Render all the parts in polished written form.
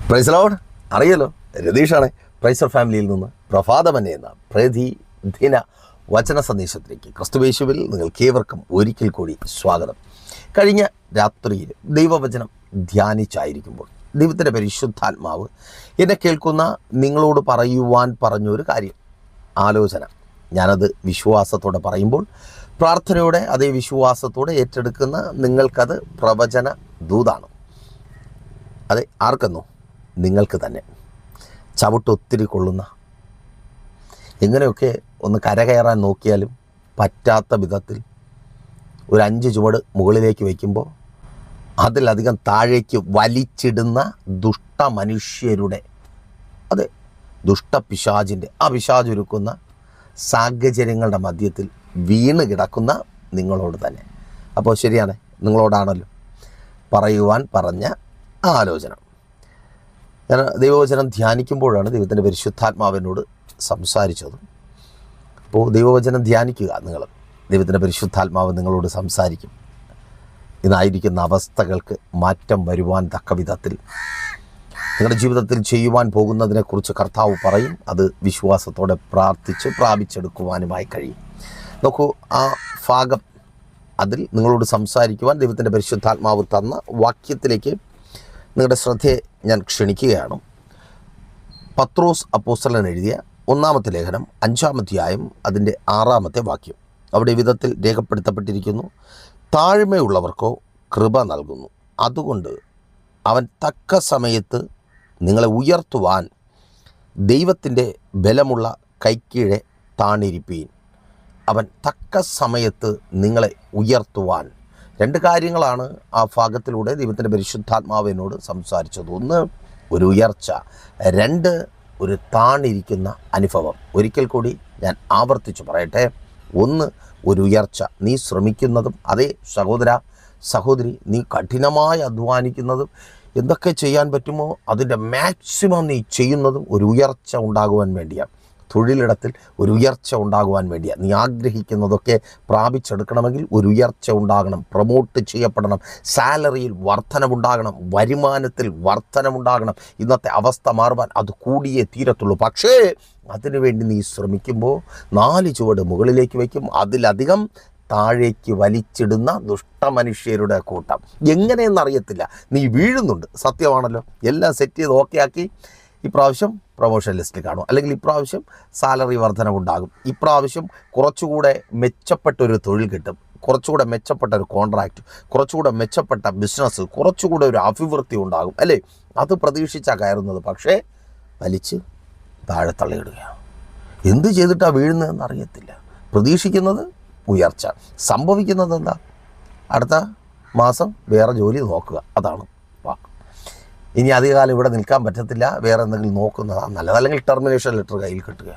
Praise Lord. അറിയാലോ, രതീഷാണ് പ്രൈസർ ഫാമിലിയിൽ നിന്ന് പ്രഭാതമനെ എന്ന പ്രതിദിന വചന സന്ദേശത്തിലേക്ക് ക്രിസ്തുയേശുവിൽ നിങ്ങൾക്കേവർക്കും ഒരിക്കൽ കൂടി സ്വാഗതം. കഴിഞ്ഞ രാത്രിയിൽ ദൈവവചനം ധ്യാനിച്ചായിരിക്കുമ്പോൾ ദൈവത്തിൻ്റെ പരിശുദ്ധാത്മാവ് എന്നെ കേൾക്കുന്ന നിങ്ങളോട് പറയുവാൻ പറഞ്ഞൊരു കാര്യം, ആലോചന. ഞാനത് വിശ്വാസത്തോടെ പറയുമ്പോൾ പ്രാർത്ഥനയോടെ അതേ വിശ്വാസത്തോടെ ഏറ്റെടുക്കുന്ന നിങ്ങൾക്കത് പ്രവചന ദൂതാണ്. അതെ, ആർക്കെന്നോ? നിങ്ങൾക്ക് തന്നെ. ചവിട്ടൊത്തിരി കൊള്ളുന്ന, എങ്ങനെയൊക്കെ ഒന്ന് കരകയറാൻ നോക്കിയാലും പറ്റാത്ത വിധത്തിൽ ഒരു 5 ചുവട് മുകളിലേക്ക് വയ്ക്കുമ്പോൾ അതിലധികം താഴേക്ക് വലിച്ചിടുന്ന ദുഷ്ടമനുഷ്യരുടെ, അതെ, ദുഷ്ടപിശാചിൻ്റെ ആ പിശാചൊരുക്കുന്ന സാഹചര്യങ്ങളുടെ മധ്യത്തിൽ വീണ് കിടക്കുന്ന നിങ്ങളോട് തന്നെ. അപ്പോൾ ശരിയാണ്, നിങ്ങളോടാണല്ലോ പറയുവാൻ പറഞ്ഞ ആലോചന. ഞാൻ ദൈവവചനം ധ്യാനിക്കുമ്പോഴാണ് ദൈവത്തിൻ്റെ പരിശുദ്ധാത്മാവിനോട് സംസാരിച്ചത്. അപ്പോൾ ദൈവവചനം ധ്യാനിക്കുക, നിങ്ങൾ ദൈവത്തിൻ്റെ പരിശുദ്ധാത്മാവ് നിങ്ങളോട് സംസാരിക്കും. ഇന്നായിരിക്കുന്ന അവസ്ഥകൾക്ക് മാറ്റം വരുവാൻ തക്ക വിധത്തിൽ നിങ്ങളുടെ ജീവിതത്തിൽ ചെയ്യുവാൻ പോകുന്നതിനെക്കുറിച്ച് കർത്താവ് പറയും. അത് വിശ്വാസത്തോടെ പ്രാർത്ഥിച്ച് പ്രാപിച്ചെടുക്കുവാനുമായി കഴിയും. നോക്കൂ, ആ ഭാഗം അതിൽ നിങ്ങളോട് സംസാരിക്കുവാൻ ദൈവത്തിൻ്റെ പരിശുദ്ധാത്മാവ് തന്ന വാക്യത്തിലേക്ക് നിങ്ങളുടെ ശ്രദ്ധയെ ഞാൻ ക്ഷണിക്കുകയാണ്. പത്രോസ് അപ്പോസ്തലൻ എഴുതിയ 1-ാമത്തെ ലേഖനം 5-ാം അധ്യായം അതിൻ്റെ 6-ാമത്തെ വാക്യം. അവിടെ വിധത്തിൽ രേഖപ്പെടുത്തപ്പെട്ടിരിക്കുന്നു: താഴ്മയുള്ളവർക്കോ കൃപ നൽകുന്നു, അതുകൊണ്ട് അവൻ തക്ക സമയത്ത് നിങ്ങളെ ഉയർത്തുവാൻ ദൈവത്തിൻ്റെ ബലമുള്ള കൈക്കീഴെ താണിരിപ്പീൻ. അവൻ തക്ക സമയത്ത് നിങ്ങളെ ഉയർത്തുവാൻ. 2 കാര്യങ്ങളാണ് ആ ഭാഗത്തിലൂടെ ദൈവത്തിൻ്റെ പരിശുദ്ധാത്മാവിനോട് സംസാരിച്ചത്. 1, ഒരു ഉയർച്ച; 2, ഒരു താണിരിക്കുന്ന അനുഭവം. ഒരിക്കൽ കൂടി ഞാൻ ആവർത്തിച്ച് പറയട്ടെ. 1, ഒരു ഉയർച്ച. നീ ശ്രമിക്കുന്നതും, അതേ സഹോദര സഹോദരി, നീ കഠിനമായി അധ്വാനിക്കുന്നതും, എന്തൊക്കെ ചെയ്യാൻ പറ്റുമോ അതിൻ്റെ മാക്സിമം നീ ചെയ്യുന്നതും ഒരു ഉയർച്ച ഉണ്ടാകുവാൻ വേണ്ടിയാണ്. തൊഴിലിടത്തിൽ ഒരു ഉയർച്ച ഉണ്ടാകുവാൻ വേണ്ടിയാണ്. നീ ആഗ്രഹിക്കുന്നതൊക്കെ പ്രാപിച്ചെടുക്കണമെങ്കിൽ ഒരു ഉയർച്ച ഉണ്ടാകണം. പ്രൊമോട്ട് ചെയ്യപ്പെടണം, സാലറിയിൽ വർധനവുണ്ടാകണം, വരുമാനത്തിൽ വർധനവുണ്ടാകണം. ഇന്നത്തെ അവസ്ഥ മാറുവാൻ അത് കൂടിയേ തീരത്തുള്ളൂ. പക്ഷേ അതിനുവേണ്ടി നീ ശ്രമിക്കുമ്പോൾ 4 ചുവട് മുകളിലേക്ക് വയ്ക്കും, അതിലധികം താഴേക്ക് വലിച്ചിടുന്ന ദുഷ്ടമനുഷ്യരുടെ കൂട്ടം. എങ്ങനെയെന്നറിയത്തില്ല, നീ വീഴുന്നുണ്ട്, സത്യമാണല്ലോ. എല്ലാം സെറ്റ് ചെയ്ത് ഓക്കെ ആക്കി ഇപ്രാവശ്യം പ്രൊമോഷൻ ലിസ്റ്റിൽ കാണും, അല്ലെങ്കിൽ ഇപ്രാവശ്യം സാലറി വർധനവുണ്ടാകും, ഇപ്രാവശ്യം കുറച്ചുകൂടെ മെച്ചപ്പെട്ടൊരു തൊഴിൽ കിട്ടും, കുറച്ചുകൂടെ മെച്ചപ്പെട്ട ഒരു കോൺട്രാക്റ്റ്, കുറച്ചുകൂടെ മെച്ചപ്പെട്ട ബിസിനസ്, കുറച്ചുകൂടെ ഒരു അഭിവൃദ്ധി ഉണ്ടാകും, അല്ലേ? അത് പ്രതീക്ഷിച്ചാണ് കയറുന്നത്. പക്ഷേ വലിച്ച് താഴെ തള്ളിയിടുകയാണ്. എന്ത് ചെയ്തിട്ടാണ് വീഴുന്നതെന്ന് അറിയത്തില്ല. പ്രതീക്ഷിക്കുന്നത് ഉയർച്ച, സംഭവിക്കുന്നത് എന്താ? അടുത്ത മാസം വേറെ ജോലി നോക്കുക. അതാണ് വാക്ക്. ഇനി അധികകാലം ഇവിടെ നിൽക്കാൻ പറ്റത്തില്ല, വേറെ എന്തെങ്കിലും നോക്കുന്നതാണ് നല്ലത്. അല്ലെങ്കിൽ ടെർമിനേഷൻ ലെറ്റർ കയ്യിൽ കിട്ടുക,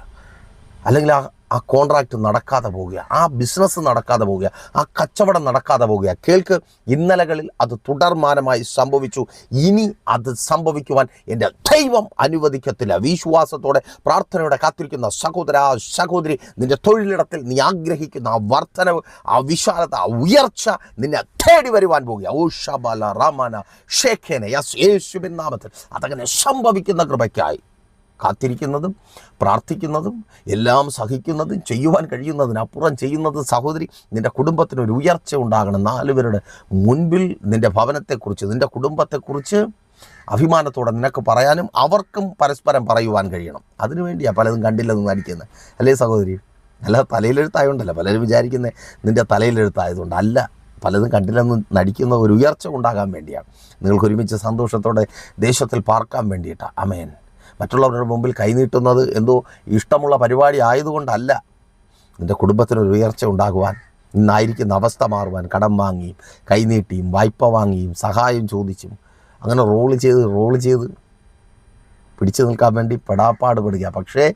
അല്ലെങ്കിൽ ആ കോൺട്രാക്റ്റ് നടക്കാതെ പോവുക, ആ ബിസിനസ് നടക്കാതെ പോവുക, ആ കച്ചവടം നടക്കാതെ പോവുക. കേൾക്ക്, ഇന്നലകളിൽ അത് തുടർമാനമായി സംഭവിച്ചു, ഇനി അത് സംഭവിക്കുവാൻ എൻ്റെ ദൈവം അനുവദിക്കത്തില്ല. വിശ്വാസത്തോടെ പ്രാർത്ഥനയോടെ കാത്തിരിക്കുന്ന സഹോദര സഹോദരി, നിൻ്റെ തൊഴിലിടത്തിൽ നീ ആഗ്രഹിക്കുന്ന ആ വർധനവ്, ആ വിശാലത, ആ ഉയർച്ച നിന്നെ തേടി വരുവാൻ പോവുക. ഓ ഷബല റാമാന ഷേഖേന, യേശുവിൻ നാമത്തിൽ അതങ്ങനെ സംഭവിക്കുന്ന കൃപയ്ക്കായി കാത്തിരിക്കുന്നതും പ്രാർത്ഥിക്കുന്നതും എല്ലാം സഹിക്കുന്നതും ചെയ്യുവാൻ കഴിയുന്നതിനപ്പുറം ചെയ്യുന്നതും സഹോദരി, നിൻ്റെ കുടുംബത്തിനൊരു ഉയർച്ച ഉണ്ടാകണം. 4 പേരുടെ മുൻപിൽ നിൻ്റെ ഭവനത്തെക്കുറിച്ച്, നിൻ്റെ കുടുംബത്തെക്കുറിച്ച് അഭിമാനത്തോടെ നിനക്ക് പറയാനും അവർക്കും പരസ്പരം പറയുവാൻ കഴിയണം. അതിനുവേണ്ടിയാണ് പലതും കണ്ടില്ലെന്ന് നടിക്കുന്നത്, അല്ലേ സഹോദരി? അല്ല, തലയിലെഴുത്തായതുകൊണ്ടല്ല. പലരും വിചാരിക്കുന്നത് നിൻ്റെ തലയിലെഴുത്തായതുകൊണ്ട് അല്ല, പലതും കണ്ടില്ലെന്ന് നടിക്കുന്ന ഒരു ഉയർച്ച ഉണ്ടാകാൻ വേണ്ടിയാണ്. നിങ്ങൾക്ക് ഒരുമിച്ച് സന്തോഷത്തോടെ ദേശത്തിൽ പാർക്കാൻ വേണ്ടിയിട്ടാണ്. ആമേൻ. മറ്റുള്ളവരുടെ മുമ്പിൽ കൈനീട്ടുന്നത് എന്തോ ഇഷ്ടമുള്ള പരിപാടി ആയതുകൊണ്ടല്ല. നിൻ്റെ കുടുംബത്തിനൊരു ഉയർച്ച ഉണ്ടാകുവാൻ, ഇന്നായിരിക്കുന്ന അവസ്ഥ മാറുവാൻ, കടം വാങ്ങിയും കൈനീട്ടിയും വായ്പ വാങ്ങിയും സഹായം ചോദിച്ചും അങ്ങനെ റോള് ചെയ്ത് പിടിച്ചു നിൽക്കാൻ വേണ്ടി പെടാപ്പാട് പെടുക. പക്ഷേ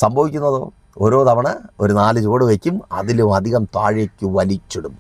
സംഭവിക്കുന്നതോ, ഓരോ തവണ ഒരു 4 ചുവട് വയ്ക്കും, അതിലും അധികം താഴേക്ക് വലിച്ചിടും.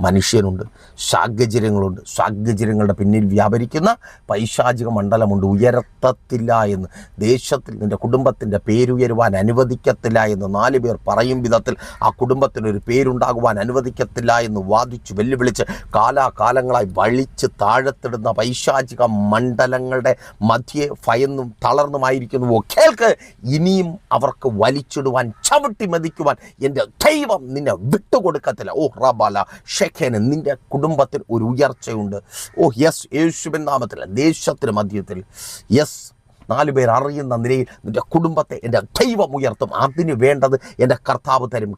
മനുഷ്യനുണ്ട്, സാഹചര്യങ്ങളുണ്ട്. സാഹചര്യങ്ങളുടെ പിന്നിൽ വ്യാപരിക്കുന്ന പൈശാചിക മണ്ഡലമുണ്ട്. ഉയർത്തത്തില്ല എന്ന്, ദേശത്തിൽ നിൻ്റെ കുടുംബത്തിൻ്റെ പേരുയരുവാൻ അനുവദിക്കത്തില്ല എന്ന് 4 പേർ പറയും വിധത്തിൽ ആ കുടുംബത്തിനൊരു പേരുണ്ടാകുവാൻ അനുവദിക്കത്തില്ല എന്ന് വാദിച്ചു വെല്ലുവിളിച്ച് കാലാകാലങ്ങളായി വഴിച്ച് താഴത്തിടുന്ന പൈശാചിക മണ്ഡലങ്ങളുടെ മധ്യേ ഭയന്നും തളർന്നുമായിരിക്കുന്നുവോ? കേൾക്ക്, ഇനിയും അവർക്ക് വലിച്ചിടുവാൻ, ചവിട്ടി മതിക്കുവാൻ എൻ്റെ ദൈവം നിന്നെ വിട്ടുകൊടുക്കത്തില്ല. ഓ റബാല ഷെഖേന്, നിൻ്റെ കുടുംബത്തിൽ ഒരു ഉയർച്ചയുണ്ട്. ഓ യെസ്, യേശുവിൻ നാമത്തിൽ ദേശത്തിന് മധ്യത്തിൽ യെസ് 4 പേർ അറിയുന്ന നിലയിൽ നിൻ്റെ കുടുംബത്തെ എൻ്റെ ദൈവം ഉയർത്തും. അതിന് വേണ്ടത് എൻ്റെ കർത്താവ് തരും.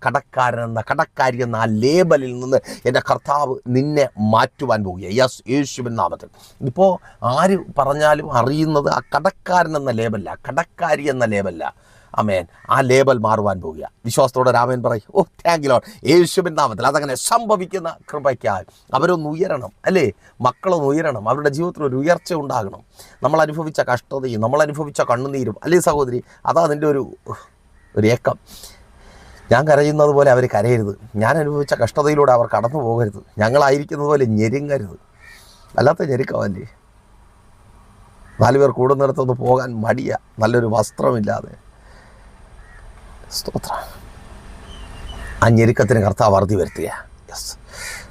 കടക്കാരി എന്ന ആ ലേബലിൽ നിന്ന് എൻ്റെ കർത്താവ് നിന്നെ മാറ്റുവാൻ പോവുക. യെസ്, യേശുവിൻ നാമത്തിൽ. ഇപ്പോൾ ആര് പറഞ്ഞാലും അറിയുന്നത് ആ കടക്കാരൻ എന്ന ലേബല്ല, കടക്കാരി എന്ന ലേബല്ല. ആമേൻ. ആ ലേബൽ മാറുവാൻ പോവുക. വിശ്വാസത്തോടെ രാമൻ പറയും, ഓ താങ്ക് യു ലോർഡ്, യേശുവിൻ നാമത്തിൽ. അതങ്ങനെ സംഭവിക്കുന്ന കൃപയ്ക്കായി അവരൊന്ന് ഉയരണം, അല്ലേ? മക്കളൊന്ന് ഉയരണം, അവരുടെ ജീവിതത്തിൽ ഒരു ഉയർച്ച ഉണ്ടാകണം. നമ്മൾ അനുഭവിച്ച കഷ്ടതയും നമ്മൾ അനുഭവിച്ച കണ്ണുനീരും, അല്ലേ സഹോദരി? അതാ അതിൻ്റെ ഒരു ഏക്കം. ഞാൻ കരയുന്നത് പോലെ അവർ കരയരുത്. ഞാൻ അനുഭവിച്ച കഷ്ടതയിലൂടെ അവർ കടന്നു പോകരുത്. ഞങ്ങളായിരിക്കുന്നത് പോലെ ഞെരുങ്ങരുത്. അല്ലാത്ത ഞെരുക്കമല്ലേ? 4 പേർ കൂടുന്നിടത്തൊന്ന് പോകാൻ മടിയ, നല്ലൊരു വസ്ത്രമില്ലാതെ. സ്തോത്രം. ആ ഞെരുക്കത്തിന് കർത്താവ് അറുതി വരുത്തിയ യെസ്,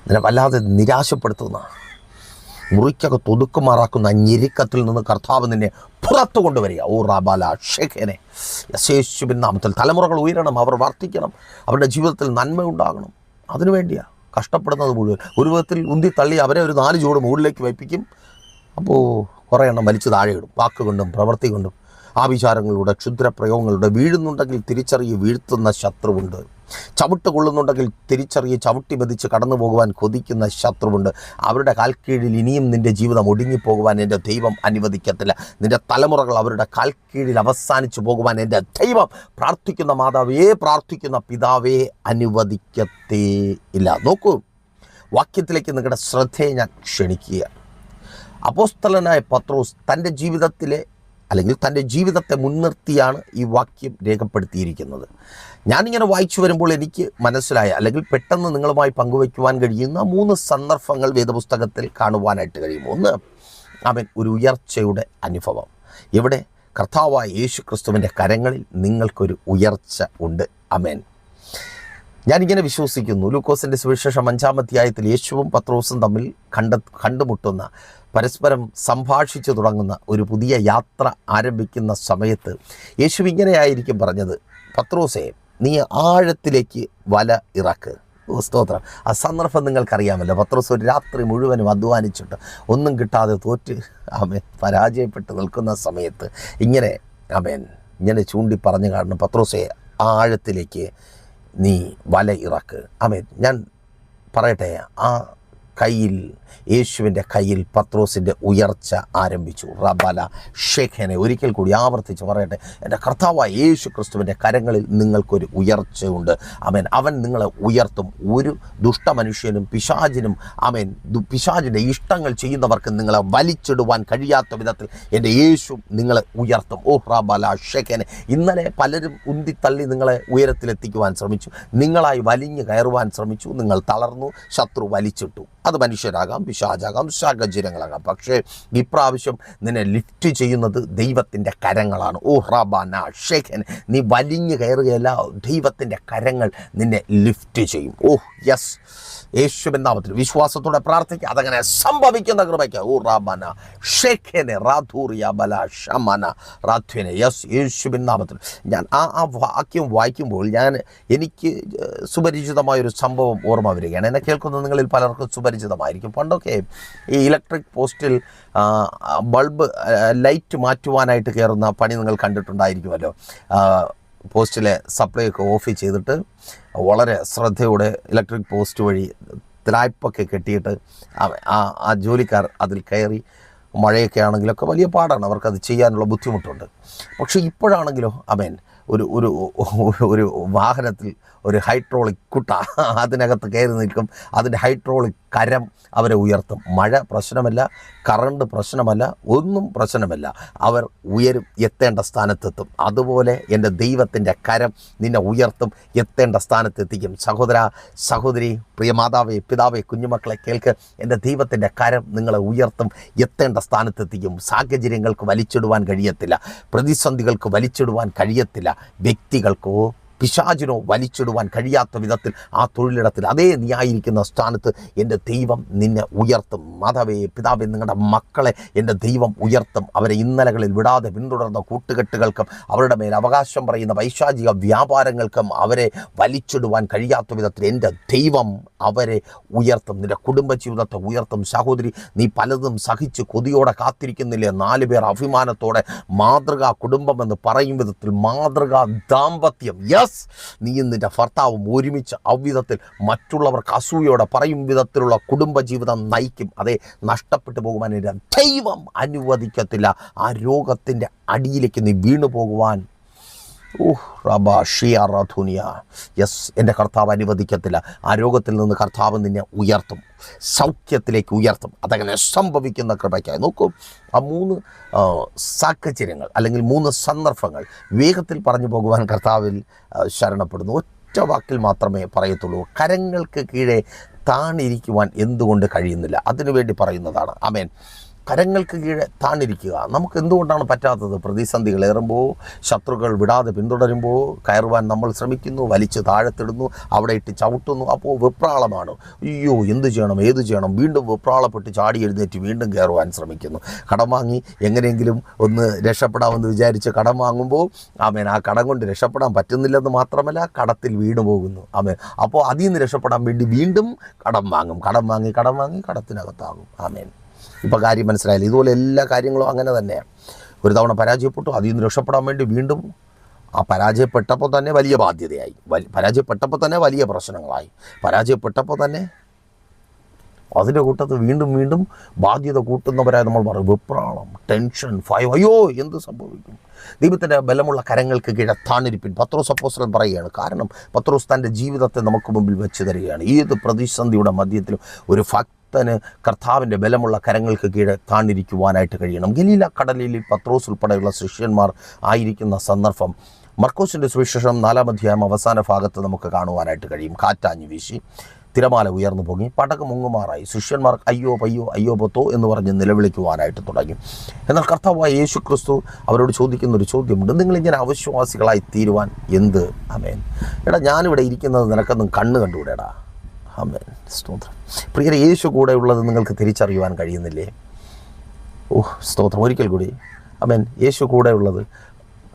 നിന്നെ വല്ലാതെ നിരാശപ്പെടുത്തുന്ന, മുറിക്കൊക്കെ ഒതുക്കുമാറാക്കുന്ന ഞെരുക്കത്തിൽ നിന്ന് കർത്താവ് നിന്നെ പുറത്തു കൊണ്ടുവരിക. ഓ റാബാല ഷെഖേനെ, യേശുവിൻ നാമത്തിൽ. തലമുറകൾ ഉയരണം, അവർ വർദ്ധിക്കണം, അവരുടെ ജീവിതത്തിൽ നന്മ ഉണ്ടാകണം. അതിനുവേണ്ടിയാണ് കഷ്ടപ്പെടുന്നത് മുഴുവൻ. ഒരു വിധത്തിൽ ഉന്തി തള്ളി അവരെ ഒരു 4 ചുവട് മുകളിലേക്ക് വയ്പ്പിക്കും. അപ്പോൾ കുറേ എണ്ണം വലിച്ചു താഴെയിടും. വാക്കുകൊണ്ടും പ്രവൃത്തി കൊണ്ടും ആവിചാരങ്ങളുടെ ക്ഷുദ്രപ്രയോഗങ്ങളുടെ. വീഴുന്നുണ്ടെങ്കിൽ തിരിച്ചറിയി വീഴ്ത്തുന്ന ശത്രുവുണ്ട്. ചവിട്ട് കൊള്ളുന്നുണ്ടെങ്കിൽ തിരിച്ചറിയി ചവിട്ടി മെതിച്ച് കടന്നു പോകുവാൻ കൊതിക്കുന്ന ശത്രുവുണ്ട്. അവരുടെ കാൽക്കീഴിൽ ഇനിയും നിൻ്റെ ജീവിതം ഒടുങ്ങിപ്പോകുവാൻ എൻ്റെ ദൈവം അനുവദിക്കത്തില്ല. നിൻ്റെ തലമുറകൾ അവരുടെ കാൽക്കീഴിൽ അവസാനിച്ചു പോകുവാൻ എൻ്റെ ദൈവം, പ്രാർത്ഥിക്കുന്ന മാതാവേ, പ്രാർത്ഥിക്കുന്ന പിതാവേ, അനുവദിക്കത്തേ ഇല്ല. നോക്കൂ, വാക്യത്തിലേക്ക് നിങ്ങളുടെ ശ്രദ്ധയെ ഞാൻ ക്ഷണിക്കുക. അപ്പോസ്തലനായ പത്രോസ് തൻ്റെ ജീവിതത്തെ മുൻനിർത്തിയാണ് ഈ വാക്യം രേഖപ്പെടുത്തിയിരിക്കുന്നത്. ഞാനിങ്ങനെ വായിച്ചു വരുമ്പോൾ എനിക്ക് മനസ്സിലായ, അല്ലെങ്കിൽ പെട്ടെന്ന് നിങ്ങളുമായി പങ്കുവയ്ക്കുവാൻ കഴിയുന്ന 3 സന്ദർഭങ്ങൾ വേദപുസ്തകത്തിൽ കാണുവാനായിട്ട് കഴിയും. ഒന്ന്, അവൻ ഒരു ഉയർച്ചയുടെ അനുഭവം. ഇവിടെ കർത്താവായ യേശു ക്രിസ്തുവിൻ്റെ കരങ്ങളിൽ നിങ്ങൾക്കൊരു ഉയർച്ച ഉണ്ട്. ആമേൻ. ഞാനിങ്ങനെ വിശ്വസിക്കുന്നു. ലൂക്കോസിൻ്റെ സുവിശേഷം 5-ാം അധ്യായത്തിൽ യേശുവും പത്രോസും തമ്മിൽ കണ്ടുമുട്ടുന്ന, പരസ്പരം സംഭാഷിച്ചു തുടങ്ങുന്ന ഒരു പുതിയ യാത്ര ആരംഭിക്കുന്ന സമയത്ത് യേശു ഇങ്ങനെയായിരിക്കും പറഞ്ഞത്, പത്രോസേ, നീ ആഴത്തിലേക്ക് വല ഇറക്ക്. സ്തോത്രം. ആ സന്ദർഭം നിങ്ങൾക്കറിയാമല്ലോ. പത്രോസ് ഒരു രാത്രി മുഴുവനും അധ്വാനിച്ചിട്ട് ഒന്നും കിട്ടാതെ തോറ്റ് പരാജയപ്പെട്ട് നിൽക്കുന്ന സമയത്ത് ഇങ്ങനെ ചൂണ്ടി പറഞ്ഞു കാണുന്നു, പത്രോസേ, ആഴത്തിലേക്ക് നീ വല ഇറക്ക്. ഞാൻ പറയട്ടെ, ആ കയ്യിൽ, യേശുവിൻ്റെ കയ്യിൽ പത്രോസിൻ്റെ ഉയർച്ച ആരംഭിച്ചു. റബാല ഷെഖേനെ. ഒരിക്കൽ കൂടി ആവർത്തിച്ച് പറയട്ടെ, എൻ്റെ കർത്താവായ യേശു ക്രിസ്തുവിൻ്റെ കരങ്ങളിൽ നിങ്ങൾക്കൊരു ഉയർച്ചയുണ്ട്. അവൻ നിങ്ങളെ ഉയർത്തും. ഒരു ദുഷ്ടമനുഷ്യനും പിശാചിനും പിശാചിൻ്റെ ഇഷ്ടങ്ങൾ ചെയ്യുന്നവർക്ക് നിങ്ങളെ വലിച്ചിടുവാൻ കഴിയാത്ത വിധത്തിൽ എൻ്റെ യേശു നിങ്ങളെ ഉയർത്തും. ഓ റബാല ഷെഖേനെ. ഇന്നലെ പലരും ഉന്തിത്തള്ളി നിങ്ങളെ ഉയരത്തിലെത്തിക്കുവാൻ ശ്രമിച്ചു, നിങ്ങളായി വലിഞ്ഞു കയറുവാൻ ശ്രമിച്ചു. നിങ്ങൾ തളർന്നു, ശത്രു വലിച്ചിട്ടു. അത് മനുഷ്യരാകാം, പിശാചാകാം, സാഹചര്യങ്ങളാകാം. പക്ഷേ ഇപ്രാവശ്യം നിന്നെ ലിഫ്റ്റ് ചെയ്യുന്നത് ദൈവത്തിൻ്റെ കരങ്ങളാണ്. ഓ റബാന ഷെഖൻ. നീ വലിഞ്ഞു കയറുകയല്ല, ദൈവത്തിൻ്റെ കരങ്ങൾ നിന്നെ ലിഫ്റ്റ് ചെയ്യും. ഓ യെസ്, യേശുവിൻ നാമത്തിൽ വിശ്വാസത്തോടെ പ്രാർത്ഥിക്കുക. അതങ്ങനെ സംഭവിക്കുന്ന കൃപയ്ക്ക്. ഓ റാബാന ഷെഖനെ റാധൂറിയ ബല ഷമന റാധ്വനെ. യെസ്, യേശുവിൻ നാമത്തിൽ. ഞാൻ ആ വാക്യം വായിക്കുമ്പോൾ എനിക്ക് സുപരിചിതമായൊരു സംഭവം ഓർമ്മ വരികയാണ്. എന്നെ കേൾക്കുന്ന നിങ്ങളിൽ പലർക്കും സുപരിചിതമായിരിക്കും. പണ്ടൊക്കെ ഈ ഇലക്ട്രിക് പോസ്റ്റിൽ ലൈറ്റ് മാറ്റുവാനായിട്ട് കയറുന്ന പണി നിങ്ങൾ കണ്ടിട്ടുണ്ടായിരിക്കുമല്ലോ. പോസ്റ്റിലെ സപ്ലൈ ഒക്കെ ഓഫ് ചെയ്തിട്ട് വളരെ ശ്രദ്ധയോടെ ഇലക്ട്രിക് പോസ്റ്റ് വഴി ത്രായ്പൊക്കെ കെട്ടിയിട്ട് ആ ജോലിക്കാർ അതിൽ കയറി, മഴയൊക്കെ ആണെങ്കിലൊക്കെ വലിയ പാടാണ്, അവർക്കത് ചെയ്യാനുള്ള ബുദ്ധിമുട്ടുണ്ട്. പക്ഷേ ഇപ്പോഴാണെങ്കിലോ ഒരു ഒരു ഒരു വാഹനത്തിൽ ഒരു ഹൈഡ്രോളിക് കുട്ട അതിനകത്ത് കയറി നിൽക്കും. അതിൻ്റെ ഹൈഡ്രോളിക് കരം അവരെ ഉയർത്തും. മഴ പ്രശ്നമല്ല, കറണ്ട് പ്രശ്നമല്ല, ഒന്നും പ്രശ്നമല്ല. അവർ ഉയരും, എത്തേണ്ട സ്ഥാനത്തെത്തും. അതുപോലെ എൻ്റെ ദൈവത്തിൻ്റെ കരം നിന്നെ ഉയർത്തും, എത്തേണ്ട സ്ഥാനത്തെത്തിക്കും. സഹോദര, സഹോദരി, പ്രിയ മാതാവേ, പിതാവേ, കുഞ്ഞുമക്കളെ കേൾക്ക്. എൻ്റെ ദൈവത്തിൻ്റെ കരം നിങ്ങളെ ഉയർത്തും, എത്തേണ്ട സ്ഥാനത്തെത്തിക്കും. സാഹചര്യങ്ങൾക്ക് വലിച്ചിടുവാൻ കഴിയത്തില്ല, പ്രതിസന്ധികൾക്ക് വലിച്ചിടുവാൻ കഴിയത്തില്ല, വ്യക്തികൾക്കോ പിശാചിനോ വലിച്ചിടുവാൻ കഴിയാത്ത വിധത്തിൽ ആ തൊഴിലിടത്തിൽ അതേ നീ ആയിരിക്കുന്ന സ്ഥാനത്ത് എൻ്റെ ദൈവം നിന്നെ ഉയർത്തും. മാതാവേ, പിതാവേ, നിങ്ങളുടെ മക്കളെ എൻ്റെ ദൈവം ഉയർത്തും. അവരെ ഇന്നലകളിൽ വിടാതെ പിന്തുടർന്ന കൂട്ടുകെട്ടുകൾക്കും അവരുടെ മേൽ അവകാശം പറയുന്ന പൈശാചിക വ്യാപാരങ്ങൾക്കും അവരെ വലിച്ചിടുവാൻ കഴിയാത്ത വിധത്തിൽ എൻ്റെ ദൈവം അവരെ ഉയർത്തും. നിൻ്റെ കുടുംബജീവിതത്തെ ഉയർത്തും. സഹോദരി, നീ പലതും സഹിച്ച് കൊതിയോടെ കാത്തിരിക്കുന്നില്ലേ? 4 പേർ അഭിമാനത്തോടെ മാതൃകാ കുടുംബമെന്ന് പറയും വിധത്തിൽ മാതൃകാ ദാമ്പത്യം, നീയും നിൻ്റെ ഭർത്താവും ഒരുമിച്ച് അவ்விധത്തിൽ മറ്റുള്ളവർക്ക് അസൂയോടെ പറയും വിധത്തിലുള്ള കുടുംബജീവിതം നയിക്കും. അതേ, നഷ്ടപ്പെട്ടു പോകുവാൻ എൻ്റെ ദൈവം അനുവദിക്കത്തില്ല. ആ രോഗത്തിൻ്റെ അടിയിലേക്ക് നീ വീണു പോകുവാൻ എൻ്റെ കർത്താവ് അനുവദിക്കത്തില്ല. ആ രോഗത്തിൽ നിന്ന് കർത്താവ് നിന്നെ ഉയർത്തും, സൗഖ്യത്തിലേക്ക് ഉയർത്തും. അതങ്ങനെ സംഭവിക്കുന്ന കൃപയ്ക്കായി. നോക്കൂ, ആ 3 സാഹചര്യങ്ങൾ അല്ലെങ്കിൽ 3 സന്ദർഭങ്ങൾ വേഗത്തിൽ പറഞ്ഞു പോകുവാൻ കർത്താവിൽ ശരണപ്പെടുന്നു. ഒറ്റ വാക്കിൽ മാത്രമേ പറയത്തുള്ളൂ. കരങ്ങൾക്ക് കീഴെ താണിരിക്കുവാൻ എന്തുകൊണ്ട് കഴിയുന്നില്ല? അതിനുവേണ്ടി പറയുന്നതാണ്. ആമേൻ. കരങ്ങൾക്ക് കീഴെ താണിരിക്കുക. നമുക്ക് എന്തുകൊണ്ടാണ് പറ്റാത്തത്? പ്രതിസന്ധികൾ ഏറുമ്പോൾ, ശത്രുക്കൾ വിടാതെ പിന്തുടരുമ്പോൾ കയറുവാൻ നമ്മൾ ശ്രമിക്കുന്നു, വലിച്ച് താഴത്തിടുന്നു, അവിടെ ഇട്ട് ചവിട്ടുന്നു. അപ്പോൾ വെപ്രാളമാണ്. അയ്യോ, എന്ത് ചെയ്യണം, ഏത് ചെയ്യണം? വീണ്ടും വെപ്രാളപ്പെട്ട് ചാടി എഴുന്നേറ്റ് വീണ്ടും കയറുവാൻ ശ്രമിക്കുന്നു. കടം വാങ്ങി എങ്ങനെയെങ്കിലും ഒന്ന് രക്ഷപ്പെടാമെന്ന് വിചാരിച്ച് കടം വാങ്ങുമ്പോൾ ആമേൻ, ആ കടം കൊണ്ട് രക്ഷപ്പെടാൻ പറ്റുന്നില്ലെന്ന് മാത്രമല്ല, കടത്തിൽ വീണു പോകുന്നു. ആമേൻ. അപ്പോൾ അതിൽ നിന്ന് രക്ഷപ്പെടാൻ വേണ്ടി വീണ്ടും കടം വാങ്ങും. കടം വാങ്ങി കടത്തിനകത്താകും. ആമേൻ. ഇപ്പോൾ കാര്യം മനസ്സിലായില്ല. ഇതുപോലെ എല്ലാ കാര്യങ്ങളും അങ്ങനെ തന്നെയാണ്. ഒരു തവണ പരാജയപ്പെട്ടു, അതിൽ നിന്ന് രക്ഷപ്പെടാൻ വേണ്ടി വീണ്ടും ആ പരാജയപ്പെട്ടപ്പോൾ തന്നെ വലിയ ബാധ്യതയായി, പരാജയപ്പെട്ടപ്പോൾ തന്നെ വലിയ പ്രശ്നങ്ങളായി, പരാജയപ്പെട്ടപ്പോൾ തന്നെ അതിൻ്റെ കൂട്ടത്ത് വീണ്ടും വീണ്ടും ബാധ്യത കൂട്ടുന്നവരായി നമ്മൾ പറയും. വെപ്രാളം, ടെൻഷൻ, ഭയം. അയ്യോ, എന്ത് സംഭവിക്കും? ദൈവത്തിൻ്റെ ബലമുള്ള കരങ്ങൾക്ക് കീഴെ താണിരിപ്പിൻ പത്രോസ് അപ്പോസ്തലൻ പറയുകയാണ്. കാരണം പത്രോസ് തൻ്റെ ജീവിതത്തെ നമുക്ക് മുമ്പിൽ വെച്ച് തരികയാണ്. ഏത് പ്രതിസന്ധിയുടെ മധ്യത്തിലും ഒരു കർത്താവിൻ്റെ ബലമുള്ള കരങ്ങൾക്ക് കീഴെ താണിരിക്കുവാനായിട്ട് കഴിയണം. ഗലീല കടലിൽ പത്രോസ് ഉൾപ്പെടെയുള്ള ശിഷ്യന്മാർ ആയിരിക്കുന്ന സന്ദർഭം മർക്കോസിൻ്റെ സുവിശേഷം 4-ാം അധ്യായം അവസാന ഭാഗത്ത് നമുക്ക് കാണുവാനായിട്ട് കഴിയും. കാറ്റാഞ്ഞു വീശി, തിരമാല ഉയർന്നു പൊങ്ങി, പടക്ക് മുങ്ങുമാറായി. ശിഷ്യന്മാർ അയ്യോ പയ്യോ, അയ്യോ പൊത്തോ എന്ന് പറഞ്ഞ് നിലവിളിക്കുവാനായിട്ട് തുടങ്ങി. എന്നാൽ കർത്താവായ യേശു ക്രിസ്തു അവരോട് ചോദിക്കുന്നൊരു ചോദ്യമുണ്ട്. നിങ്ങളിങ്ങനെ അവിശ്വാസികളായി തീരുവാൻ എന്ത്? ആമേൻ. എടാ, ഞാനിവിടെ ഇരിക്കുന്നത് നിനക്കൊന്നും കണ്ണ് കണ്ടുകൂടെടാ. ആമേൻ. സ്തോത്രം. പ്രിയരെ, യേശു കൂടെ ഉള്ളത് നിങ്ങൾക്ക് തിരിച്ചറിയുവാൻ കഴിയുന്നില്ലേ? സ്തോത്രം. ഒരിക്കൽ കൂടി. ആമേൻ. യേശു കൂടെ ഉള്ളത്.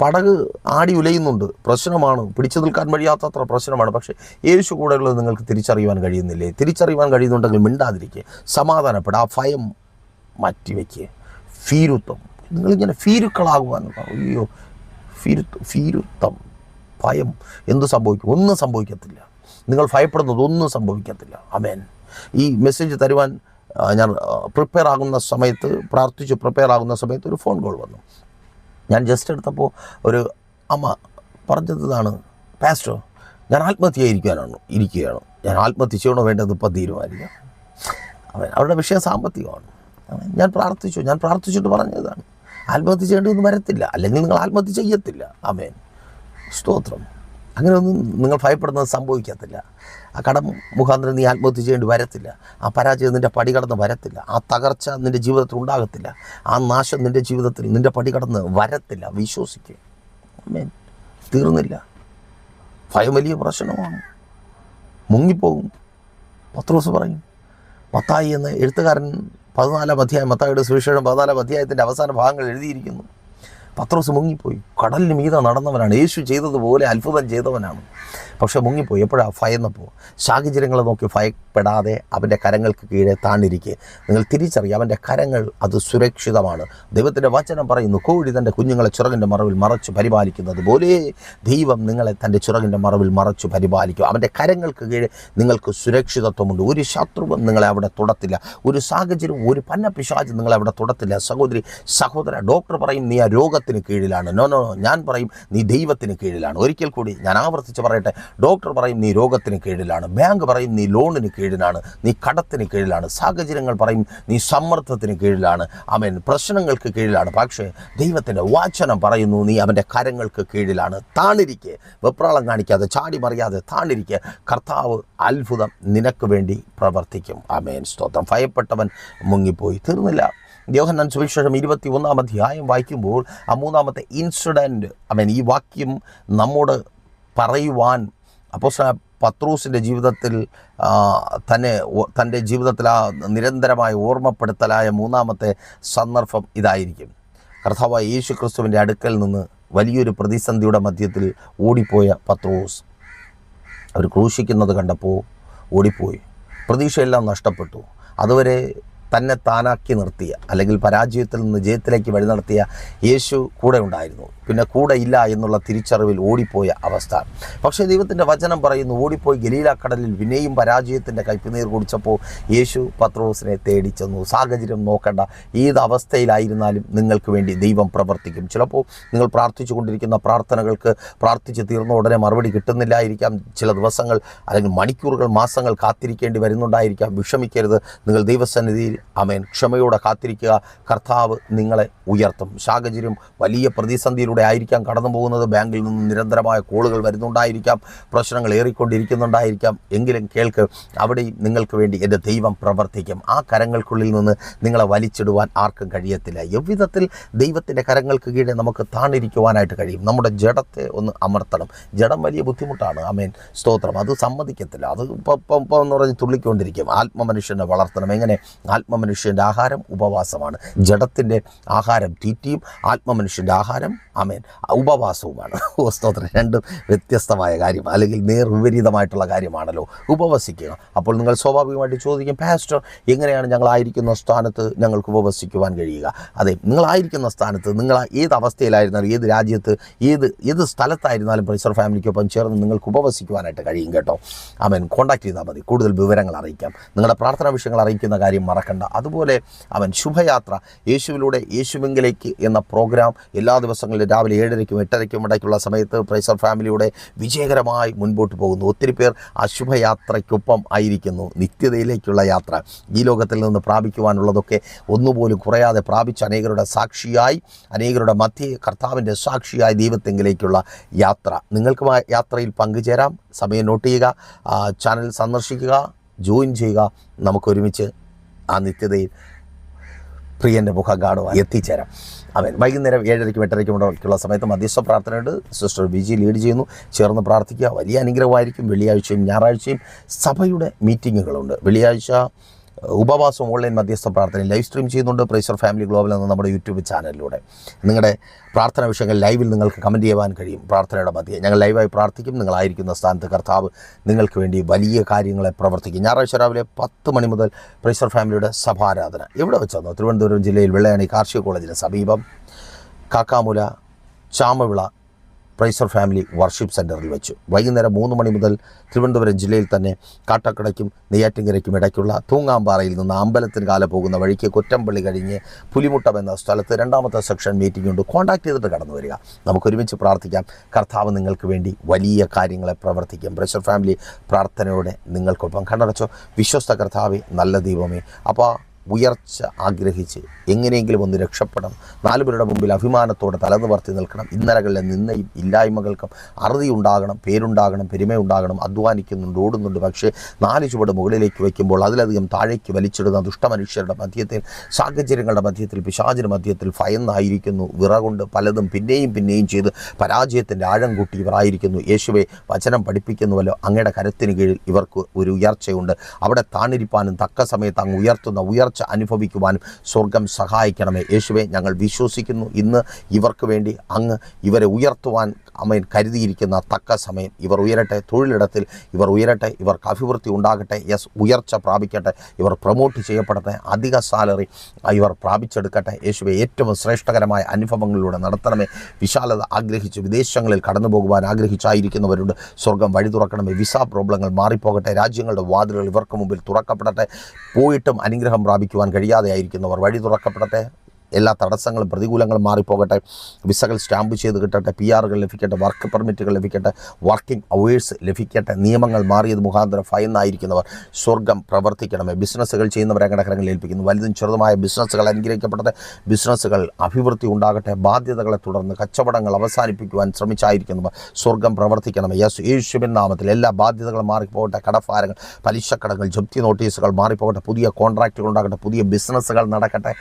പടക് ആടി ഉലയുന്നുണ്ട്, പ്രശ്നമാണ്, പിടിച്ചു നിൽക്കാൻ കഴിയാത്തത്ര പ്രശ്നമാണ്. പക്ഷേ യേശു കൂടെ ഉള്ളത് നിങ്ങൾക്ക് തിരിച്ചറിയുവാൻ കഴിയുന്നില്ലേ? തിരിച്ചറിയുവാൻ കഴിയുന്നുണ്ടെങ്കിൽ മിണ്ടാതിരിക്കുക, സമാധാനപ്പെടുക, ആ ഭയം മാറ്റിവെക്കുക. ഭീരുത്വം, നിങ്ങളിങ്ങനെ ഭീരുക്കളാകുവാൻ. അയ്യോ, ഭീരുത്വം, ഭയം എന്ത് സംഭവിക്കും? ഒന്നും സംഭവിക്കത്തില്ല. നിങ്ങൾ ഭയപ്പെടുന്നതൊന്നും സംഭവിക്കത്തില്ല. ആമേൻ. ഈ മെസ്സേജ് തരുവാൻ ഞാൻ പ്രിപ്പയർ ആകുന്ന സമയത്ത്, പ്രാർത്ഥിച്ച് പ്രിപ്പയർ ആകുന്ന സമയത്ത് ഒരു ഫോൺ കോൾ വന്നു. ഞാൻ ജസ്റ്റ് എടുത്തപ്പോൾ ഒരു അമ്മ പറഞ്ഞതാണ്, പാസ്റ്റർ, ഞാൻ ആത്മഹത്യ ഇരിക്കുകയാണ്. ഞാൻ ആത്മഹത്യ ചെയ്യണോ വേണ്ടത് ഇപ്പം തീരുമാനിക്കാം. അവരുടെ വിഷയം സാമ്പത്തികമാണ്. ഞാൻ പ്രാർത്ഥിച്ചിട്ട് പറഞ്ഞതാണ്, ആത്മഹത്യ ചെയ്യേണ്ടതൊന്നും വരത്തില്ല, അല്ലെങ്കിൽ നിങ്ങൾ ആത്മഹത്യ ചെയ്യത്തില്ല. ആമേൻ. സ്തോത്രം. അങ്ങനെയൊന്നും നിങ്ങൾ ഭയപ്പെടുന്നത് സംഭവിക്കത്തില്ല. ആ കടം മുഖാന്തരം നീ ആത്മഹത്യ ചെയ്യേണ്ടി വരത്തില്ല. ആ പരാജയം നിൻ്റെ പടി കടന്ന് വരത്തില്ല. ആ തകർച്ച നിൻ്റെ ജീവിതത്തിൽ ഉണ്ടാകത്തില്ല. ആ നാശം നിൻ്റെ ജീവിതത്തിൽ നിൻ്റെ പടി കടന്ന് വരത്തില്ല. വിശ്വസിക്കുക. ആമേൻ. തീർന്നില്ല. ഭയം വലിയ പ്രശ്നമാണ്. മുങ്ങിപ്പോകും. പത്രോസ് പറയും. മത്തായി എന്ന എഴുത്തുകാരൻ 14-ാം അധ്യായം, മത്തായിയുടെ സുവിശേഷം 14-ാം അധ്യായത്തിൻ്റെ അവസാന ഭാഗങ്ങൾ എഴുതിയിരിക്കുന്നു. പത്രോസ് മുങ്ങിപ്പോയി. കടലിന് മീതെ നടന്നവനാണ്. യേശു ചെയ്തതുപോലെ അത്ഭുതം ചെയ്തവനാണ്. പക്ഷെ മുങ്ങിപ്പോയി. എപ്പോഴാണ്? ഭയന്നപ്പോൾ. സാഹചര്യങ്ങളെ നോക്കി ഭയപ്പെടാതെ അവൻ്റെ കരങ്ങൾക്ക് കീഴെ താണ്ടിരിക്കുക. നിങ്ങൾ തിരിച്ചറിയുക, അവൻ്റെ കരങ്ങൾ അത് സുരക്ഷിതമാണ്. ദൈവത്തിൻ്റെ വചനം പറയുന്നു, കോഴി തൻ്റെ കുഞ്ഞുങ്ങളെ ചിറകിൻ്റെ മറവിൽ മറച്ചു പരിപാലിക്കുന്നത് പോലെ ദൈവം നിങ്ങളെ തൻ്റെ ചിറകിൻ്റെ മറവിൽ മറച്ചു പരിപാലിക്കും. അവൻ്റെ കരങ്ങൾക്ക് കീഴെ നിങ്ങൾക്ക് സുരക്ഷിതത്വമുണ്ട്. ഒരു ശത്രുവും നിങ്ങളെ അവിടെ തൊടത്തില്ല. ഒരു സാഹചര്യവും, ഒരു പന്ന പിശാചും നിങ്ങളെ അവിടെ തൊടത്തില്ല. സഹോദരി, സഹോദര, ഡോക്ടർ പറയും നീ ആ രോഗത്തിൽ രോഗത്തിന് കീഴിലാണ്. നോ, ഞാൻ പറയും നീ ദൈവത്തിന് കീഴിലാണ്. ഒരിക്കൽ കൂടി ഞാൻ ആവർത്തിച്ച് പറയട്ടെ, ഡോക്ടർ പറയും നീ രോഗത്തിന് കീഴിലാണ്, ബാങ്ക് പറയും നീ ലോണിന് കീഴിലാണ്, നീ കടത്തിന് കീഴിലാണ്, സാഹചര്യങ്ങൾ പറയും നീ സമ്മർദ്ദത്തിന് കീഴിലാണ്, ആമേൻ, പ്രശ്നങ്ങൾക്ക് കീഴിലാണ്. പക്ഷേ ദൈവത്തിൻ്റെ വചനം പറയുന്നു നീ അവൻ്റെ കരങ്ങൾക്ക് കീഴിലാണ്. താണിരിക്കെ, വെപ്രാളം കാണിക്കാതെ, ചാടി മറിയാതെ താണിരിക്കെ, കർത്താവ് അത്ഭുതം നിനക്ക് വേണ്ടി പ്രവർത്തിക്കും. ആമേൻ, സ്തോത്രം. ഭയപ്പെട്ടവൻ മുങ്ങിപ്പോയി. തീർന്നില്ല. യോഹന്നാൻ സുവിശേഷം 21-ാം അധ്യായം വായിക്കുമ്പോൾ ആ 3-ാമത്തെ ഇൻസിഡൻറ്റ്, ഈ വാക്യം നമ്മോട് പറയുവാൻ അപ്പോസ്തലനായ പത്രോസിൻ്റെ ജീവിതത്തിൽ തൻ്റെ ജീവിതത്തിൽ ആ നിരന്തരമായ ഓർമ്മപ്പെടുത്തലായ 3-ാമത്തെ സന്ദർഭം ഇതായിരിക്കും. കർത്താവായ യേശു ക്രിസ്തുവിൻ്റെ അടുക്കൽ നിന്ന് വലിയൊരു പ്രതിസന്ധിയുടെ മധ്യത്തിൽ ഓടിപ്പോയ പത്രോസ്, അവർ ക്രൂശിക്കുന്നത് കണ്ടപ്പോൾ ഓടിപ്പോയി. പ്രതീക്ഷയെല്ലാം നഷ്ടപ്പെട്ടു. അതുവരെ തന്നെ താനാക്കി നിർത്തിയ, അല്ലെങ്കിൽ പരാജയത്തിൽ നിന്ന് ജയത്തിലേക്ക് വഴി നടത്തിയ യേശു കൂടെ ഉണ്ടായിരുന്നു. പിന്നെ കൂടെ ഇല്ല എന്നുള്ള തിരിച്ചറിവിൽ ഓടിപ്പോയ അവസ്ഥ. പക്ഷേ ദൈവത്തിൻ്റെ വചനം പറയുന്നു, ഓടിപ്പോയി ഗലീലാക്കടലിൽ പിന്നെയും പരാജയത്തിൻ്റെ കയ്പുനീർ കുടിച്ചപ്പോൾ യേശു പത്രോസിനെ തേടി ചെന്നു. സാഹചര്യം നോക്കേണ്ട, ഏത് അവസ്ഥയിലായിരുന്നാലും നിങ്ങൾക്ക് വേണ്ടി ദൈവം പ്രവർത്തിക്കും. ചിലപ്പോൾ നിങ്ങൾ പ്രാർത്ഥിച്ചു കൊണ്ടിരിക്കുന്ന പ്രാർത്ഥനകൾക്ക് പ്രാർത്ഥിച്ച് തീർന്ന ഉടനെ മറുപടി കിട്ടുന്നില്ലായിരിക്കാം. ചില ദിവസങ്ങൾ അല്ലെങ്കിൽ മണിക്കൂറുകൾ, മാസങ്ങൾ കാത്തിരിക്കേണ്ടി വരുന്നുണ്ടായിരിക്കാം. വിഷമിക്കരുത്. നിങ്ങൾ ദൈവസന്നിധിയിൽ ആമേൻ ക്ഷമയോടെ കാത്തിരിക്കുക. കർത്താവ് നിങ്ങളെ ഉയർത്തും. സാഹചര്യം വലിയ പ്രതിസന്ധിയിലൂടെ ആയിരിക്കാം കടന്നു പോകുന്നത്. ബാങ്കിൽ നിന്ന് നിരന്തരമായ കോളുകൾ വരുന്നുണ്ടായിരിക്കാം, പ്രശ്നങ്ങൾ ഏറിക്കൊണ്ടിരിക്കുന്നുണ്ടായിരിക്കാം. എങ്കിലും കേൾക്ക്, അവിടെയും നിങ്ങൾക്ക് വേണ്ടി എൻ്റെ ദൈവം പ്രവർത്തിക്കും. ആ കരങ്ങൾക്കുള്ളിൽ നിന്ന് നിങ്ങളെ വലിച്ചിടുവാൻ ആർക്കും കഴിയത്തില്ല. എவ்விധത്തിൽ ദൈവത്തിൻ്റെ കരങ്ങൾക്ക് കീഴെ നമുക്ക് താണിരിക്കുവാനായിട്ട് കഴിയും. നമ്മുടെ ജഡത്തെ ഒന്ന് അമർത്തണം. ജഡം വലിയ ബുദ്ധിമുട്ടാണ്. ആമേൻ, സ്തോത്രം. അത് സമ്മതിക്കത്തില്ല. അത് ഇപ്പം എന്ന് പറഞ്ഞ് തുള്ളിക്കൊണ്ടിരിക്കും. ആത്മമനുഷ്യനെ വളർത്തണം. എങ്ങനെ? ആത്മമനുഷ്യൻ്റെ ആഹാരം ഉപവാസമാണ്. ജഡത്തിൻ്റെ ആഹാരം തീറ്റിയും ആത്മമനുഷ്യൻ്റെ ആഹാരം ആമേൻ ഉപവാസവുമാണ്. സ്തോത്രം. രണ്ടും വ്യത്യസ്തമായ കാര്യം, അല്ലെങ്കിൽ നേർവിപരീതമായിട്ടുള്ള കാര്യമാണല്ലോ. ഉപവസിക്കുക. അപ്പോൾ നിങ്ങൾ സ്വാഭാവികമായിട്ട് ചോദിക്കും, പാസ്റ്റർ, എങ്ങനെയാണ് ഞങ്ങളായിരിക്കുന്ന സ്ഥാനത്ത് ഞങ്ങൾക്ക് ഉപവസിക്കുവാൻ കഴിയുക? അതെ, നിങ്ങളായിരിക്കുന്ന സ്ഥാനത്ത്, നിങ്ങൾ ഏത് അവസ്ഥയിലായിരുന്നാലും, ഏത് രാജ്യത്ത്, ഏത് സ്ഥലത്തായിരുന്നാലും പ്രൈസർ ഫാമിലിക്കൊപ്പം ചേർന്ന് നിങ്ങൾക്ക് ഉപവസിക്കുവാനായിട്ട് കഴിയും കേട്ടോ. ആമേൻ. കോൺടാക്ട് ചെയ്താൽ മതി. കൂടുതൽ വിവരങ്ങൾ അറിയിക്കാം. നിങ്ങളുടെ പ്രാർത്ഥനാ വിഷയങ്ങൾ അറിയിക്കുന്ന കാര്യം മറക്കണ്ട. അതുപോലെ ശുഭയാത്ര, യേശുവിലൂടെ യേശുവിങ്കിലേക്ക് എന്ന പ്രോഗ്രാം എല്ലാ ദിവസങ്ങളിലും രാവിലെ 7:30-ക്കും 8:30-ക്കും ഇടയ്ക്കുള്ള സമയത്ത് പ്രൈസർ ഫാമിലിയുടെ വിജയകരമായി മുൻപോട്ട് പോകുന്നു. ഒത്തിരി പേർ ആ ശുഭയാത്രയ്ക്കൊപ്പം ആയിരിക്കുന്നു. നിത്യതയിലേക്കുള്ള യാത്ര, ഈ ലോകത്തിൽ നിന്ന് പ്രാപിക്കുവാനുള്ളതൊക്കെ ഒന്നുപോലും കുറയാതെ പ്രാപിച്ച അനേകരുടെ സാക്ഷിയായി, അനേകരുടെ മധ്യേ കർത്താവിൻ്റെ സാക്ഷിയായി ദൈവത്തെങ്കിലേക്കുള്ള യാത്ര. നിങ്ങൾക്ക് യാത്രയിൽ പങ്കുചേരാം. സമയം നോട്ട് ചെയ്യുക, ചാനൽ സന്ദർശിക്കുക, ജോയിൻ ചെയ്യുക. നമുക്കൊരുമിച്ച് ആ നിത്യതയിൽ പ്രിയൻ്റെ മുഖം കാണുവാൻ എത്തിച്ചേരാം. അവൻ വൈകുന്നേരം 7:30-ക്കും 8:30-ക്കും സമയത്ത് മധ്യസ്ഥ പ്രാർത്ഥനയുണ്ട്. സിസ്റ്റർ വിജി ലീഡ് ചെയ്യുന്നു. ചേർന്ന് പ്രാർത്ഥിക്കുക. വലിയ അനുഗ്രഹമായിരിക്കും. വെള്ളിയാഴ്ചയും ഞായറാഴ്ചയും സഭയുടെ മീറ്റിങ്ങുകളുണ്ട്. വെള്ളിയാഴ്ച ഉപവാസം ഓൺലൈൻ മധ്യസ്ഥ പ്രാർത്ഥന ലൈവ് സ്ട്രീം ചെയ്യുന്നുണ്ട് പ്രൈസർ ഫാമിലി ഗ്ലോബൽ എന്ന നമ്മുടെ യൂട്യൂബ് ചാനലിലൂടെ. നിങ്ങളുടെ പ്രാർത്ഥന വിഷയങ്ങൾ ലൈവിൽ നിങ്ങൾക്ക് കമൻറ്റ് ചെയ്യുവാൻ കഴിയും. പ്രാർത്ഥനയുടെ മധ്യേ ഞങ്ങൾ ലൈവായി പ്രാർത്ഥിക്കും. നിങ്ങളായിരിക്കുന്ന സ്ഥാനത്ത് കർത്താവ് നിങ്ങൾക്ക് വേണ്ടി വലിയ കാര്യങ്ങളെ പ്രവർത്തിക്കും. ഞായറാഴ്ച രാവിലെ 10 മണി മുതൽ പ്രൈസർ ഫാമിലിയുടെ സഭാരാധന എവിടെ വെച്ചാന്നോ? തിരുവനന്തപുരം ജില്ലയിൽ വെള്ളയാണി കാർഷിക കോളേജിന് സമീപം കാക്കാമുല ചാമവിള പ്രൈസർ ഫാമിലി വർഷിപ്പ് സെൻറ്ററിൽ വെച്ചു. വൈകുന്നേരം 3 മണി മുതൽ തിരുവനന്തപുരം ജില്ലയിൽ തന്നെ കാട്ടക്കടയ്ക്കും നെയ്യാറ്റിൻകരയ്ക്കും ഇടയ്ക്കുള്ള തൂങ്ങാമ്പാറയിൽ നിന്ന് അമ്പലത്തിന് കാല പോകുന്ന വഴിക്ക് കൊറ്റമ്പള്ളി കഴിഞ്ഞ് പുലിമുട്ടം എന്ന സ്ഥലത്ത് 2ാമത്തെ സെക്ഷൻ മീറ്റിംഗ് ഉണ്ട്. കോൺടാക്ട് ചെയ്തിട്ട് കടന്നു വരിക. നമുക്കൊരുമിച്ച് പ്രാർത്ഥിക്കാം. കർത്താവ് നിങ്ങൾക്ക് വേണ്ടി വലിയ കാര്യങ്ങളെ പ്രവർത്തിക്കും. പ്രൈസർ ഫാമിലി പ്രാർത്ഥനയോടെ നിങ്ങൾക്കൊപ്പം കണ്ണടച്ചോ. വിശ്വസ്ത കർത്താവേ, നല്ല ദൈവമേ, അപ്പോൾ ഉയർച്ച ആഗ്രഹിച്ച് എങ്ങനെയെങ്കിലും ഒന്ന് രക്ഷപ്പെടണം. 4 പേരുടെ മുമ്പിൽ അഭിമാനത്തോടെ തലനിവർത്തി നിൽക്കണം. ഇന്നലകളിലെ നിന്നയും ഇല്ലായ്മകൾക്കും അറുതി ഉണ്ടാകണം, പേരുണ്ടാകണം, പെരുമയുണ്ടാകണം. അധ്വാനിക്കുന്നുണ്ട്, ഓടുന്നുണ്ട്, പക്ഷേ 4 ചുവട് മുകളിലേക്ക് വയ്ക്കുമ്പോൾ അതിലധികം താഴേക്ക് വലിച്ചിടുന്ന ദുഷ്ടമനുഷ്യരുടെ മധ്യത്തിൽ, സാഹചര്യങ്ങളുടെ മധ്യത്തിൽ, പിശാചിന് മധ്യത്തിൽ ഭയന്നായിരിക്കുന്നു. വിറകൊണ്ട് പലതും പിന്നെയും ചെയ്ത് പരാജയത്തിൻ്റെ ആഴം കൂട്ടി ഇവരായിരിക്കുന്നു. യേശുവെ, വചനം പഠിപ്പിക്കുന്നുവല്ലോ, അങ്ങയുടെ കരത്തിന് കീഴിൽ ഇവർക്ക് ഒരു ഉയർച്ചയുണ്ട്. അവിടെ താണിരിപ്പാനും തക്ക സമയത്ത് അങ്ങ് ഉയർത്തുന്ന ഉയർച്ച അനുഭവിക്കുവാനും സ്വർഗം സഹായിക്കണമേ. യേശുവെ, ഞങ്ങൾ വിശ്വസിക്കുന്നു. ഇന്ന് ഇവർക്ക് വേണ്ടി അങ്ങ് ഇവരെ ഉയർത്തുവാൻ അമേൻ കരുതിയിരിക്കുന്ന തക്ക സമയം ഇവർ ഉയരട്ടെ. തൊഴിലിടത്തിൽ ഇവർ ഉയരട്ടെ. ഇവർക്ക് അഭിവൃദ്ധി ഉണ്ടാകട്ടെ. ഉയർച്ച പ്രാപിക്കട്ടെ. ഇവർ പ്രൊമോട്ട് ചെയ്യപ്പെടട്ടെ. അധിക സാലറി ഇവർ പ്രാപിച്ചെടുക്കട്ടെ. യേശുവെ, ഏറ്റവും ശ്രേഷ്ഠകരമായ അനുഭവങ്ങളിലൂടെ നടത്തണമേ. വിശാലത ആഗ്രഹിച്ച് വിദേശങ്ങളിൽ കടന്നു പോകുവാൻ ആഗ്രഹിച്ചായിരിക്കുന്നവരുണ്ട്. സ്വർഗം വഴി തുറക്കണമേ. വിസ പ്രോബ്ലങ്ങൾ മാറിപ്പോകട്ടെ. രാജ്യങ്ങളുടെ വാതിലുകൾ ഇവർക്ക് മുമ്പിൽ തുറക്കപ്പെടട്ടെ. പോയിട്ടും അനുഗ്രഹം പ്രാപിക്കുവാൻ കഴിയാതെ ആയിരിക്കുന്നവർ വഴി തുറക്കപ്പെടട്ടെ. എല്ലാ തടസ്സങ്ങളും പ്രതികൂലങ്ങളും മാറിപ്പോകട്ടെ. വിസകൾ സ്റ്റാമ്പ് ചെയ്ത് കിട്ടട്ടെ, PR ലഭിക്കട്ടെ, വർക്ക് പെർമിറ്റുകൾ ലഭിക്കട്ടെ, വർക്കിംഗ് അവേഴ്സ് ലഭിക്കട്ടെ. നിയമങ്ങൾ മാറിയത് മുഖാന്തരം ഭയന്നായിരിക്കുന്നവർ സ്വർഗം പ്രവർത്തിക്കണമേ. ബിസിനസ്സുകൾ ചെയ്യുന്നവരെ കടക്കരങ്ങളിൽ ഏൽപ്പിക്കുന്നു. വലുതും ചെറുതുമായ ബിസിനസ്സുകൾ അനുഗ്രഹിക്കപ്പെടട്ടെ. ബിസിനസ്സുകൾ അഭിവൃദ്ധി ഉണ്ടാകട്ടെ. ബാധ്യതകളെ തുടർന്ന് കച്ചവടങ്ങൾ അവസാനിപ്പിക്കുവാൻ ശ്രമിച്ചായിരിക്കുന്നവർ സ്വർഗം പ്രവർത്തിക്കണമേ. യേശുവിൻ നാമത്തിൽ എല്ലാ ബാധ്യതകളും മാറിപ്പോകട്ടെ. കടഭാരങ്ങൾ, പലിശക്കടങ്ങൾ, ജപ്തി നോട്ടീസുകൾ മാറിപ്പോകട്ടെ. പുതിയ കോൺട്രാക്റ്റുകൾ ഉണ്ടാകട്ടെ. പുതിയ ബിസിനസ്സുകൾ നടക്കട്ടെ.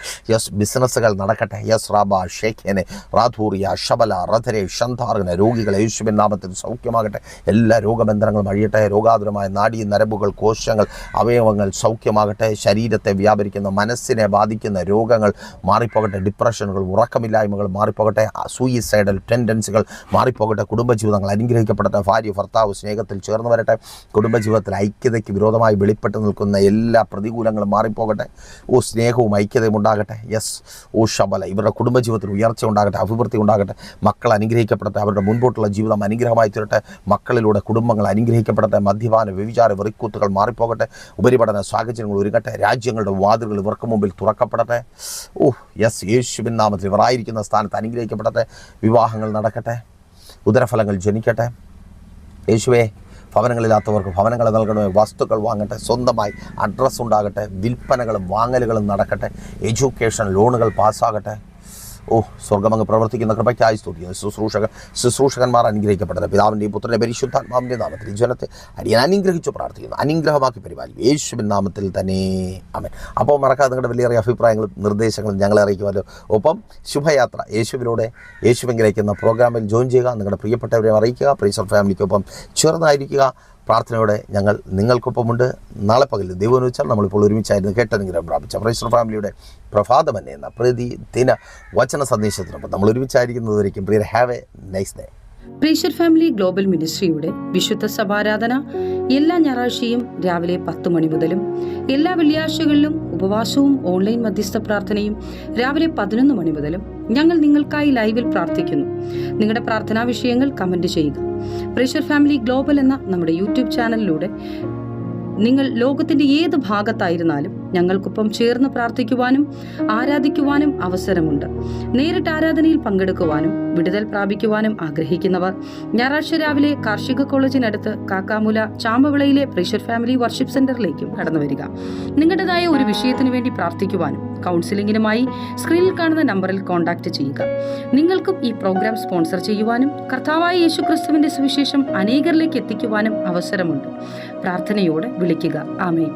ബിസിനസ്സുകൾ നടക്കട്ടെ. റാബ ഷേഖേനെ, റാധൂറിയ, ഷബല, റഥരെ, ഷന്ധാർഗനെ, രോഗികളെ യേശുവിൻ നാമത്തിൽ സൗഖ്യമാകട്ടെ. എല്ലാ രോഗബന്ധങ്ങളും അഴിയട്ടെ. രോഗാതുരമായ നാഡീ നരമ്പുകൾ, കോശങ്ങൾ, അവയവങ്ങൾ സൗഖ്യമാകട്ടെ. ശരീരത്തെ വ്യാപരിക്കുന്ന, മനസ്സിനെ ബാധിക്കുന്ന രോഗങ്ങൾ മാറിപ്പോകട്ടെ. ഡിപ്രഷനുകൾ, ഉറക്കമില്ലായ്മകൾ മാറിപ്പോകട്ടെ. സൂയിസൈഡൽ ടെൻഡൻസികൾ മാറിപ്പോകട്ടെ. കുടുംബജീവിതങ്ങൾ അനുഗ്രഹിക്കപ്പെടട്ടെ. ഭാര്യ ഭർത്താവ് സ്നേഹത്തിൽ ചേർന്ന് വരട്ടെ. കുടുംബജീവിതത്തിൽ ഐക്യതയ്ക്ക് വിരോധമായി വെളിപ്പെട്ട് നിൽക്കുന്ന എല്ലാ പ്രതികൂലങ്ങളും മാറിപ്പോകട്ടെ. സ്നേഹവും ഐക്യതയും ഉണ്ടാകട്ടെ. ഷബല, ഇവരുടെ കുടുംബജീവിതത്തിൽ ഉയർച്ച ഉണ്ടാകട്ടെ, അഭിവൃദ്ധി ഉണ്ടാകട്ടെ. മക്കൾ അനുഗ്രഹിക്കപ്പെടട്ടെ. അവരുടെ മുൻപോട്ടുള്ള ജീവിതം അനുഗ്രഹമായി തീരട്ടെ. മക്കളിലൂടെ കുടുംബങ്ങൾ അനുഗ്രഹിക്കപ്പെടട്ടെ. മദ്യപാന, വ്യഭിചാര, വെറിക്കൂത്തുകൾ മാറിപ്പോകട്ടെ. ഉപരിപഠന സാഹചര്യങ്ങൾ ഒരുങ്ങട്ടെ. രാജ്യങ്ങളുടെ വാതിലുകൾ ഇവർക്ക് മുമ്പിൽ തുറക്കപ്പെടട്ടെ. യേശുവിൻ നാമത്തിൽ ഇവരായിരിക്കുന്ന സ്ഥാനത്ത് അനുഗ്രഹിക്കപ്പെടട്ടെ. വിവാഹങ്ങൾ നടക്കട്ടെ. ഉദരഫലങ്ങൾ ജനിക്കട്ടെ. യേശുവേ, ഭവനങ്ങളില്ലാത്തവർക്ക് ഭവനങ്ങൾ നൽകണമേ. വസ്തുക്കൾ വാങ്ങട്ടെ. സ്വന്തമായി അഡ്രസ്സ് ഉണ്ടാകട്ടെ. വിൽപ്പനകളും വാങ്ങലുകളും നടക്കട്ടെ. എഡ്യൂക്കേഷൻ ലോണുകൾ പാസ്സാകട്ടെ. സ്വർഗമങ്ങ് പ്രവർത്തിക്കുന്ന കൃപയ്ക്കായി സ്തുതിക്കുന്നു. ശുശ്രൂഷകന്മാർ അനുഗ്രഹിക്കപ്പെട്ടത്. പിതാവിൻ്റെയും പുത്രൻ്റെ പരിശുദ്ധാത്മാവിൻ്റെ നാമത്തിൽ ഈ ജനത്തെ അടിയൻ അനുഗ്രഹിച്ചു പ്രാർത്ഥിക്കുന്നു. അനുഗ്രഹമാക്കി പരിപാലിക്കും യേശുവിൻ നാമത്തിൽ തന്നെ. ആമേൻ. അപ്പോൾ മറക്കാതെ നിങ്ങളുടെ വലിയ അഭിപ്രായങ്ങളും നിർദ്ദേശങ്ങളും ഞങ്ങളെ അറിയിക്കുമല്ലോ. ഒപ്പം ശുഭയാത്ര യേശുവിലൂടെ യേശുവിലേക്ക് എന്ന പ്രോഗ്രാമിൽ ജോയിൻ ചെയ്യുക. നിങ്ങളുടെ പ്രിയപ്പെട്ടവരെ അറിയിക്കുക. പ്രൈസർ ഫാമിലിക്കൊപ്പം ചേർന്നായിരിക്കുക. പ്രാർത്ഥനയോടെ ഞങ്ങൾ നിങ്ങൾക്കൊപ്പമുണ്ട്. നാളെ പകൽ ദൈവം വെച്ചാൽ നമ്മളിപ്പോൾ ഒരുമിച്ചായിരുന്നു കേട്ടനുഗ്രഹം പ്രാപിച്ച പ്രൈസർ ഫാമിലിയുടെ പ്രഭാതമന്നെ എന്ന പ്രതിദിന വചന സന്ദേശത്തിനൊപ്പം നമ്മൾ ഒരുമിച്ചായിരിക്കുന്നതുവരേക്കും പ്രിയർ, have a nice day. Praiser Family Global മിനിസ്ട്രിയുടെ വിശുദ്ധ സഭാരാധന എല്ലാ ഞായറാഴ്ചയും രാവിലെ 10 മണി മുതലും എല്ലാ വെള്ളിയാഴ്ചകളിലും ഉപവാസവും ഓൺലൈൻ മധ്യസ്ഥ പ്രാർത്ഥനയും രാവിലെ 11 മണി മുതലും ഞങ്ങൾ നിങ്ങൾക്കായി ലൈവിൽ പ്രാർത്ഥിക്കുന്നു. നിങ്ങളുടെ പ്രാർത്ഥനാ വിഷയങ്ങൾ കമന്റ് ചെയ്യുക. പ്രൈസർ ഫാമിലി ഗ്ലോബൽ എന്ന നമ്മുടെ യൂട്യൂബ് ചാനലിലൂടെ നിങ്ങൾ ലോകത്തിന്റെ ഏത് ഭാഗത്തായിരുന്നാലും ഞങ്ങൾക്കൊപ്പം ചേർന്ന് പ്രാർത്ഥിക്കുവാനും ആരാധിക്കുവാനും അവസരമുണ്ട്. നേരിട്ട് ആരാധനയിൽ പങ്കെടുക്കുവാനും വിടുതൽ പ്രാപിക്കുവാനും ആഗ്രഹിക്കുന്നവർ ഞായറാഴ്ച രാവിലെ കാർഷിക കോളേജിനടുത്ത് കാക്കാമുല ചാമ്പവിളയിലെ പ്രൈസർ ഫാമിലി വർഷിപ്പ് സെന്ററിലേക്കും കടന്നു വരിക. നിങ്ങളുടേതായ ഒരു വിഷയത്തിനു വേണ്ടി പ്രാർത്ഥിക്കുവാനും കൗൺസിലിംഗിനുമായി സ്ക്രീനിൽ കാണുന്ന നമ്പറിൽ കോൺടാക്ട് ചെയ്യുക. നിങ്ങൾക്കും ഈ പ്രോഗ്രാം സ്പോൺസർ ചെയ്യുവാനും കർത്താവായ യേശുക്രിസ്തുവിന്റെ സുവിശേഷം അനേകരിലേക്ക് എത്തിക്കുവാനും അവസരമുണ്ട്. പ്രാർത്ഥനയോടെ വിളിക്കുക. ആമേൻ.